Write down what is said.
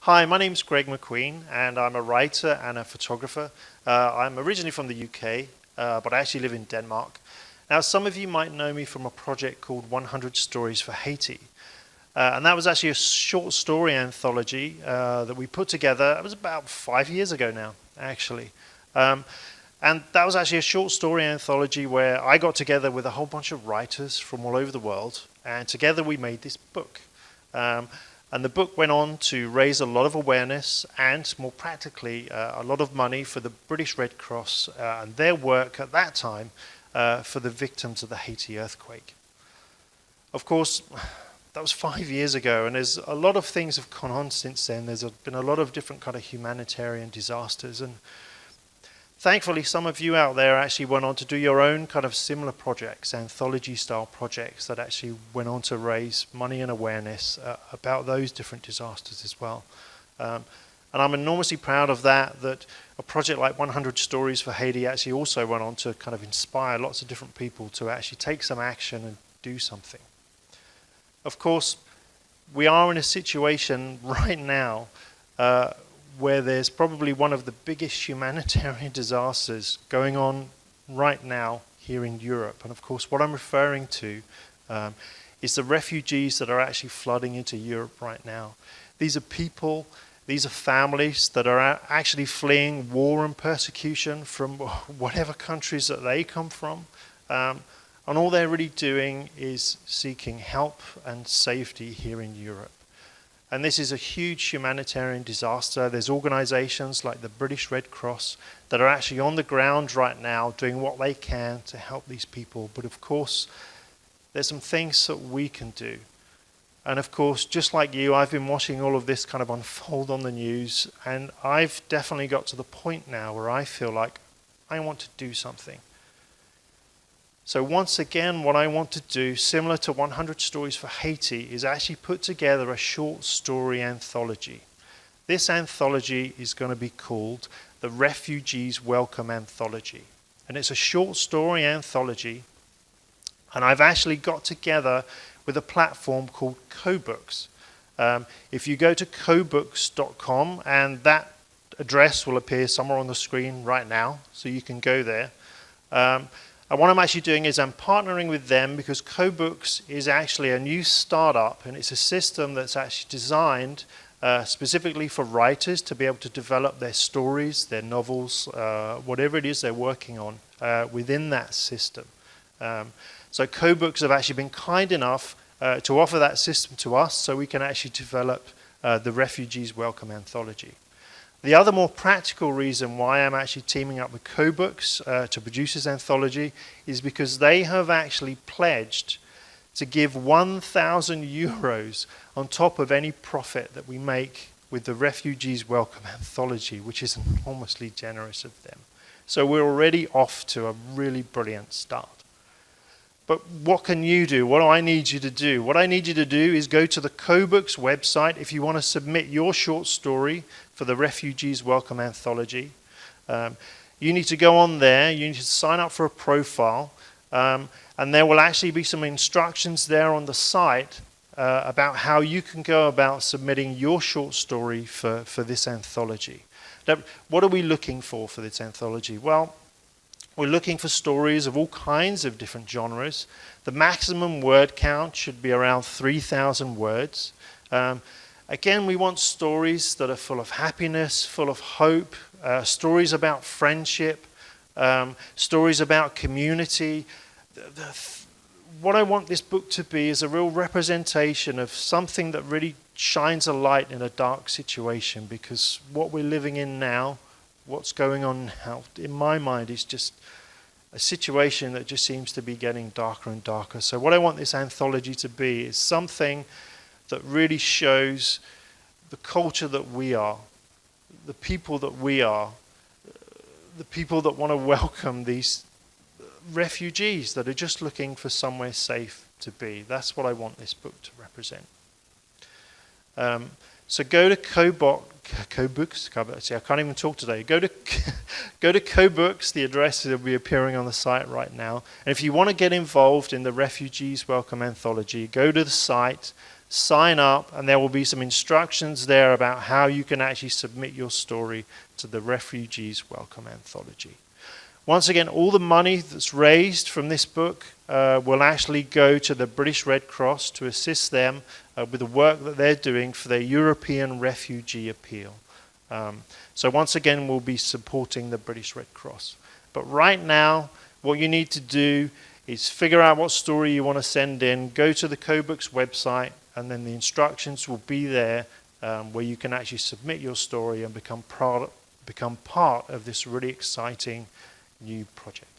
Hi, my name's Greg McQueen, and I'm a writer and a photographer. I'm originally from the UK, but I actually live in Denmark. Now, some of you might know me from a project called 100 Stories for Haiti. And that was actually a short story anthology that we put together. It was about 5 years ago now, actually. And that was actually a short story anthology where I got together with a whole bunch of writers from all over the world, and together we made this book. And the book went on to raise a lot of awareness and, more practically, a lot of money for the British Red Cross and their work at that time for the victims of the Haiti earthquake. Of course, that was 5 years ago, and there's a lot of things have gone on since then. There's been a lot of different kind of humanitarian disasters, and thankfully some of you out there actually went on to do your own kind of similar projects, anthology-style projects that actually went on to raise money and awareness about those different disasters as well. And I'm enormously proud of that a project like 100 Stories for Haiti actually also went on to kind of inspire lots of different people to actually take some action and do something. Of course, we are in a situation right now where there's probably one of the biggest humanitarian disasters going on right now here in Europe. And of course, what I'm referring to is the refugees that are actually flooding into Europe right now. These are people, these are families that are actually fleeing war and persecution from whatever countries that they come from. And all they're really doing is seeking help and safety here in Europe. And this is a huge humanitarian disaster. There's organizations like the British Red Cross that are actually on the ground right now doing what they can to help these people. But of course, there's some things that we can do. And of course, just like you, I've been watching all of this kind of unfold on the news, and I've definitely got to the point now where I feel like I want to do something. So once again, what I want to do, similar to 100 Stories for Haiti, is actually put together a short story anthology. This anthology is going to be called the Refugees Welcome Anthology. And it's a short story anthology, and I've actually got together with a platform called Coboox. If you go to coboox.com, and that address will appear somewhere on the screen right now, so you can go there. And what I'm actually doing is I'm partnering with them because Coboox is actually a new startup, and it's a system that's actually designed specifically for writers to be able to develop their stories, their novels, whatever it is they're working on within that system. So Coboox have actually been kind enough to offer that system to us so we can actually develop the Refugees Welcome Anthology. The other more practical reason why I'm actually teaming up with Coboox to produce this anthology is because they have actually pledged to give 1,000 euros on top of any profit that we make with the Refugees Welcome Anthology, which is enormously generous of them. So we're already off to a really brilliant start. But what can you do? What do I need you to do? What I need you to do is go to the Coboox website if you want to submit your short story for the Refugees Welcome Anthology. You need to go on there, you need to sign up for a profile, and there will actually be some instructions there on the site about how you can go about submitting your short story for this anthology. Now, what are we looking for this anthology? Well, we're looking for stories of all kinds of different genres. The maximum word count should be around 3,000 words. Again, we want stories that are full of happiness, full of hope, stories about friendship, stories about community. What I want this book to be is a real representation of something that really shines a light in a dark situation, because what we're living in now, what's going on now, in my mind, is just a situation that just seems to be getting darker and darker. So what I want this anthology to be is something that really shows the culture that we are, the people that we are, the people that want to welcome these refugees that are just looking for somewhere safe to be. That's what I want this book to represent. So go to Coboox. See, I can't even talk today. Go to Coboox. The address will be appearing on the site right now. And if you want to get involved in the Refugees Welcome Anthology, go to the site, sign up, and there will be some instructions there about how you can actually submit your story to the Refugees Welcome Anthology. Once again, all the money that's raised from this book will actually go to the British Red Cross to assist them with the work that they're doing for their European refugee appeal. So once again, we'll be supporting the British Red Cross. But right now, what you need to do is figure out what story you want to send in, go to the Coboox website, and then the instructions will be there where you can actually submit your story and become part of this really exciting new project.